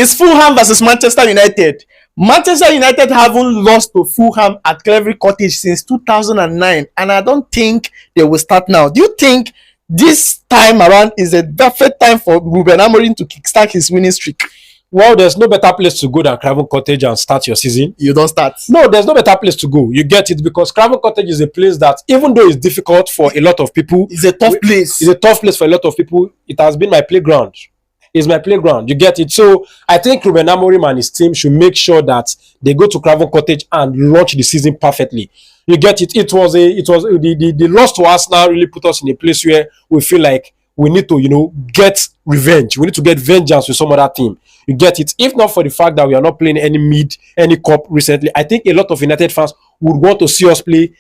It's Fulham versus Manchester United. Manchester United haven't lost to Fulham at Craven Cottage since 2009, and I don't think they will start now. Do you think this time around is a perfect time for Rúben Amorim to kickstart his winning streak? Well, there's no better place to go than Craven Cottage and start your season. You don't start. No, there's no better place to go. You get it, because Craven Cottage is a place that, even though it's difficult for a lot of people, it's a tough place. It's a tough place for a lot of people. It has been my playground. It's my playground. You get it. So I think Rúben Amorim and his team should make sure that they go to Craven Cottage and launch the season perfectly. You get it. The loss to Arsenal really put us in a place where we feel like we need to, get revenge. We need to get vengeance with some other team. You get it. If not for the fact that we are not playing any cup recently, I think a lot of United fans would want to see us play,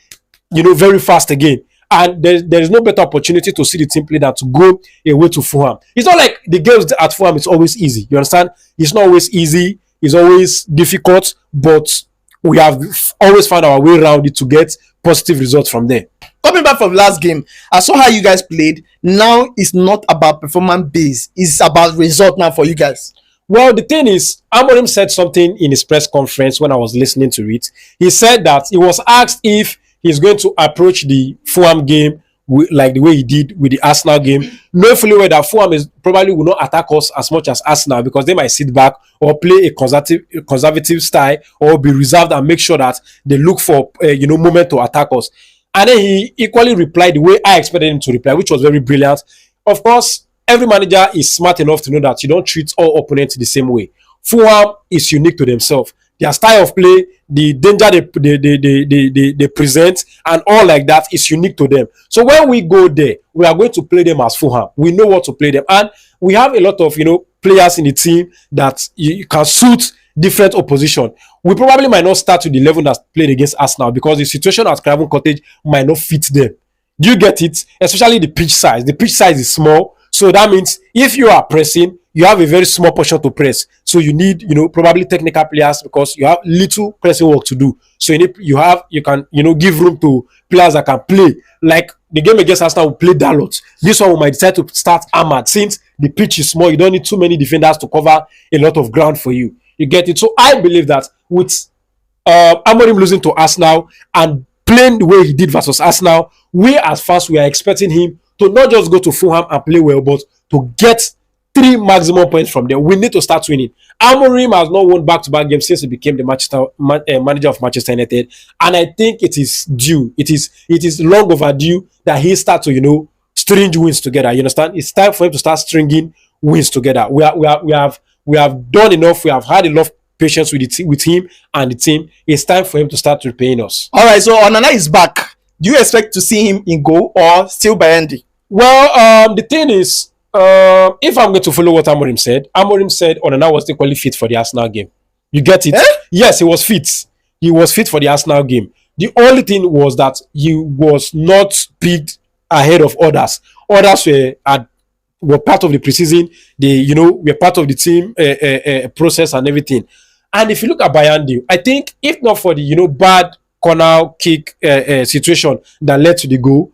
very fast again. And there is no better opportunity to see the team play than to go away to Fulham. It's not like the games at Fulham is always easy. You understand? It's not always easy. It's always difficult. But we have always found our way around it to get positive results from there. Coming back from last game, I saw how you guys played. Now it's not about performance base. It's about result now for you guys. Well, the thing is, Amorim said something in his press conference when I was listening to it. He said that he was asked if he's going to approach the Fulham game like the way he did with the Arsenal game, knowing fully well that Fulham probably will not attack us as much as Arsenal, because they might sit back or play a conservative style or be reserved and make sure that they look for moment to attack us. And then he equally replied the way I expected him to reply, which was very brilliant. Of course, every manager is smart enough to know that you don't treat all opponents the same way. Fulham is unique to themselves. Their style of play, the danger they present, and all like that is unique to them. So when we go there, we are going to play them as Fulham. We know what to play them. And we have a lot of, players in the team that you can suit different opposition. We probably might not start with the level that's played against Arsenal, because the situation at Craven Cottage might not fit them. Do you get it? Especially the pitch size. The pitch size is small. So that means if you are pressing, you have a very small portion to press. So you need, probably technical players, because you have little pressing work to do. So you can give room to players that can play. Like the game against Arsenal, we played that lot. This one we might decide to start armored. Since the pitch is small, you don't need too many defenders to cover a lot of ground for you. You get it? So I believe that with Amorim losing to Arsenal and playing the way he did versus Arsenal, we as fans, we are expecting him to not just go to Fulham and play well, but to get 3 maximum points from there. We need to start winning. Amorim has not won back-to-back games since he became the manager of Manchester United, and I think it is due. It is long overdue that he start to string wins together. You understand? It's time for him to start stringing wins together. We have done enough. We have had enough patience with him and the team. It's time for him to start repaying us. All right. So Onana is back. Do you expect to see him in goal or still by Andy? Well, the thing is, if I'm going to follow what Amorim said Onana was equally fit for the Arsenal game. You get it? Yes, he was fit. He was fit for the Arsenal game. The only thing was that he was not picked ahead of others. Others were part of the preseason. They, were part of the team process and everything. And if you look at Bryan Mbeumo, I think if not for the bad corner kick situation that led to the goal,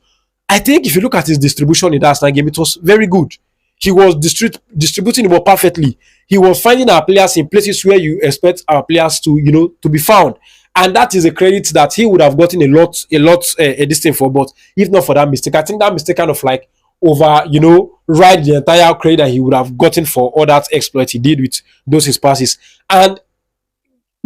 I think if you look at his distribution in the Arsenal game, it was very good. He was distributing the ball perfectly. He was finding our players in places where you expect our players to be found. And that is a credit that he would have gotten a lot this thing for. But if not for that mistake, I think that mistake kind of like ride the entire credit that he would have gotten for all that exploit he did with those his passes. And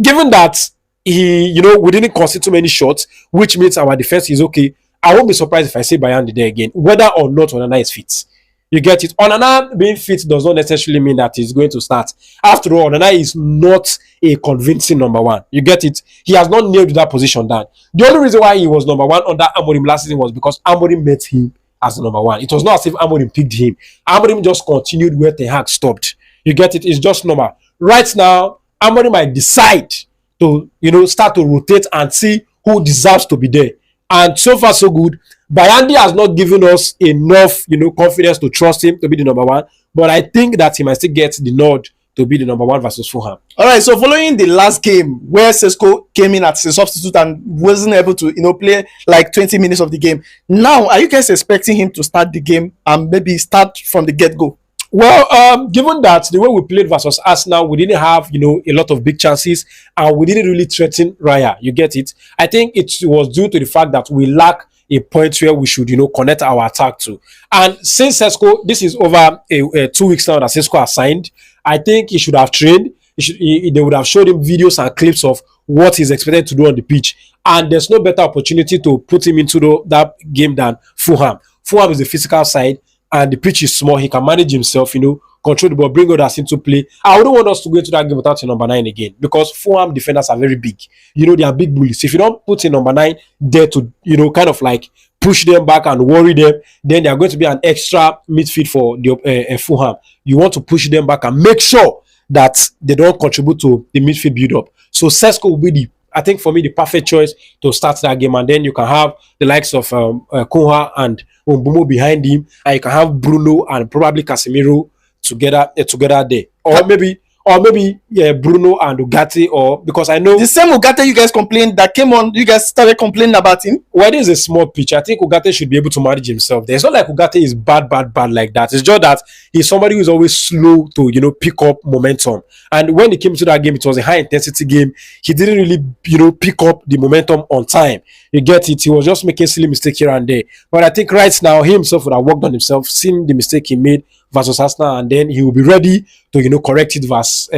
given that we didn't concede too many shots, which means our defense is okay, I won't be surprised if I see Bryan there again, whether or not Onana is fit. You get it? Onana being fit does not necessarily mean that he's going to start. After all, Onana is not a convincing number one. You get it? He has not nailed that position down. The only reason why he was number one under Amorim last season was because Amorim met him as the number one. It was not as if Amorim picked him. Amorim just continued where Ten Hag stopped. You get it? It's just normal. Right now, Amorim might decide to, start to rotate and see who deserves to be there. And so far, so good. Bayandi has not given us enough, confidence to trust him to be the number one. But I think that he might still get the nod to be the number one versus Fulham. All right. So following the last game where Sesko came in as a substitute and wasn't able to, play like 20 minutes of the game. Now, are you guys expecting him to start the game and maybe start from the get-go? Well, given that the way we played versus Arsenal, we didn't have, a lot of big chances and we didn't really threaten Raya. You get it? I think it was due to the fact that we lack a point where we should, connect our attack to. And since Sesko, this is over 2 weeks now that Sesko has signed, I think he should have trained. They would have showed him videos and clips of what he's expected to do on the pitch. And there's no better opportunity to put him into that game than Fulham. Fulham is the physical side. And the pitch is small, he can manage himself, control the ball, bring others into play. I wouldn't want us to go into that game without a number 9 again because Fulham defenders are very big. They are big bullies. If you don't put a number 9 there to, kind of like push them back and worry them, then they are going to be an extra midfield for the Fulham. You want to push them back and make sure that they don't contribute to the midfield build-up. So Sesko will be I think for me, the perfect choice to start that game. And then you can have the likes of Cunha and Mbeumo behind him. And you can have Bruno and probably Casemiro together there. Or maybe Bruno and Ugarte, or because I know the same Ugarte you guys complained that came on, you guys started complaining about him. Well, it is a small pitch. I think Ugarte should be able to manage himself. It's not like Ugarte is bad like that. It's just that he's somebody who's always slow to pick up momentum. And when he came to that game, it was a high intensity game. He didn't really pick up the momentum on time. You get it? He was just making silly mistakes here and there. But I think right now he himself would have worked on himself, seen the mistake he made versus Arsenal, and then he will be ready to correct it versus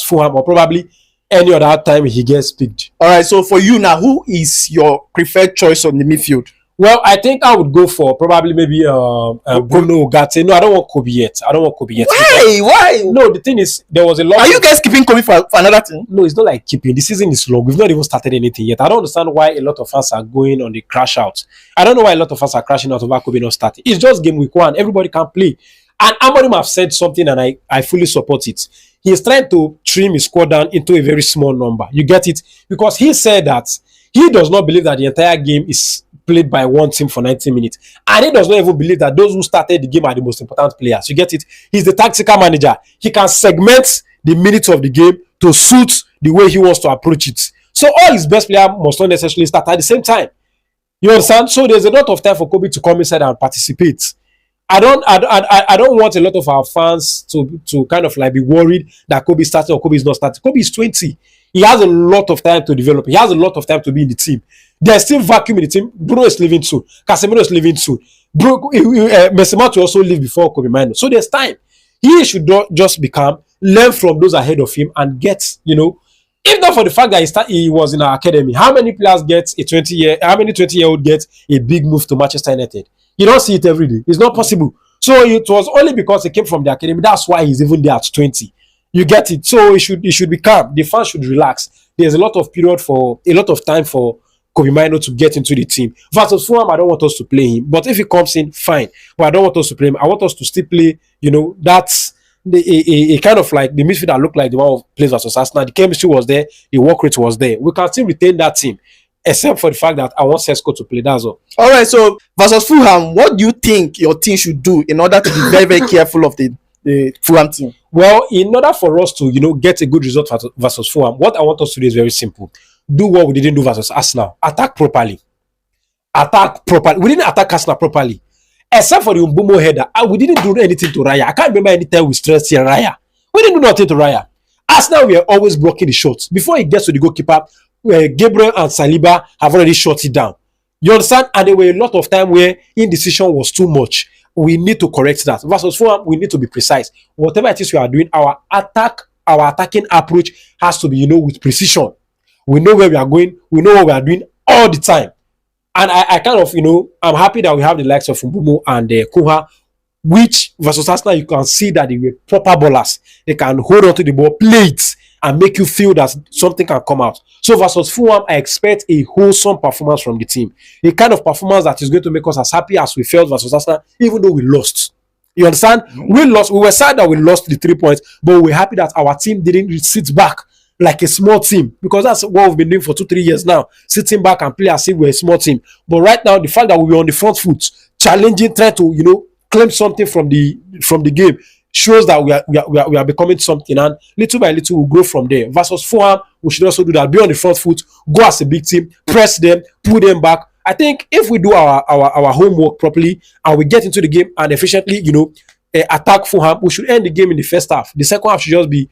Fulham, or probably any other time he gets picked. All right, so for you now, who is your preferred choice on the midfield? Well, I think I would go for probably maybe Bruno Ugarte. No, I don't want Kobe yet. Why? No, the thing is, there was a lot. Are you guys keeping Kobe for another thing? No, it's not like keeping. The season is long. We've not even started anything yet. I don't understand why a lot of fans are going on the crash out. I don't know why a lot of fans are crashing out over Kobe not starting. It's just game week 1. Everybody can play. And Amorim have said something, and I fully support it. He is trying to trim his squad down into a very small number. You get it? Because he said that he does not believe that the entire game is played by one team for 90 minutes. And he does not even believe that those who started the game are the most important players. You get it? He's the tactical manager. He can segment the minutes of the game to suit the way he wants to approach it. So all his best players must not necessarily start at the same time. You understand? So there's a lot of time for Kobe to come inside and participate. I don't want a lot of our fans to kind of like be worried that Kobe is starting or Kobe is not starting. Kobe is 20. He has a lot of time to develop. He has a lot of time to be in the team. There's still vacuum in the team. Bruno is leaving soon. Casemiro is leaving soon. Messi will also leave before Kobe Mino. So there's time. He should not just learn from those ahead of him and get, if not for the fact that he was in our academy, how many players get a 20-year-old get a big move to Manchester United? You don't see it every day. It's not possible. So it was only because he came from the academy. That's why he's even there at 20. You get it? So it should be calm. The fans should relax. There's a lot of time for Kobe Mino to get into the team. Versus Fulham, I don't want us to play him. But if he comes in, fine. But I don't want us to play him. I want us to still play, that's a kind of like the midfield that looked like the one who plays versus Arsenal. The chemistry was there. The work rate was there. We can still retain that team. Except for the fact that I want Sesko to play. That's all. All right, so versus Fulham, what do you think your team should do in order to be very, very careful of the Fulham team? Well, in order for us to, get a good result versus Fulham, what I want us to do is very simple. Do what we didn't do versus Arsenal. Attack properly. We didn't attack Arsenal properly. Except for the Mbeumo header. We didn't do anything to Raya. I can't remember any time we stressed here Raya. We didn't do nothing to Raya. Arsenal, we are always blocking the shots. Before he gets to the goalkeeper, Gabriel and Saliba have already shut it down. You understand? And there were a lot of time where indecision was too much. We need to correct that. Versus Fulham, we need to be precise. Whatever it is we are doing, our attacking approach has to be, with precision. We know where we are going. We know what we are doing all the time. And I kind of, I'm happy that we have the likes of Mbeumo and Cunha, which versus Arsenal, you can see that they were proper ballers. They can hold on to the ball, play it, and make you feel that something can come out. So versus Fulham, I expect a wholesome performance from the team. A kind of performance that is going to make us as happy as we felt versus Arsenal, even though we lost. You understand? We lost. We were sad that we lost the 3 points, but we're happy that our team didn't sit back like a small team, because that's what we've been doing for 2-3 years now, sitting back and play as if we're a small team. But right now, the fact that we were on the front foot, challenging, trying to, claim something from the game, shows that we are becoming something, and little by little we'll grow from there. Versus Fulham, we should also do that. Be on the front foot, go as a big team, press them, pull them back. I think if we do our homework properly and we get into the game and efficiently, attack Fulham, we should end the game in the first half. The second half should just be,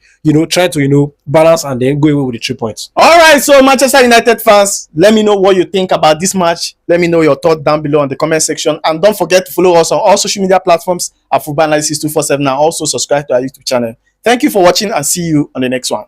trying to, balance and then go away with the 3 points. All right, so Manchester United fans, let me know what you think about this match. Let me know your thoughts down below in the comment section. And don't forget to follow us on all social media platforms at Football Analysis 247 and also subscribe to our YouTube channel. Thank you for watching and see you on the next one.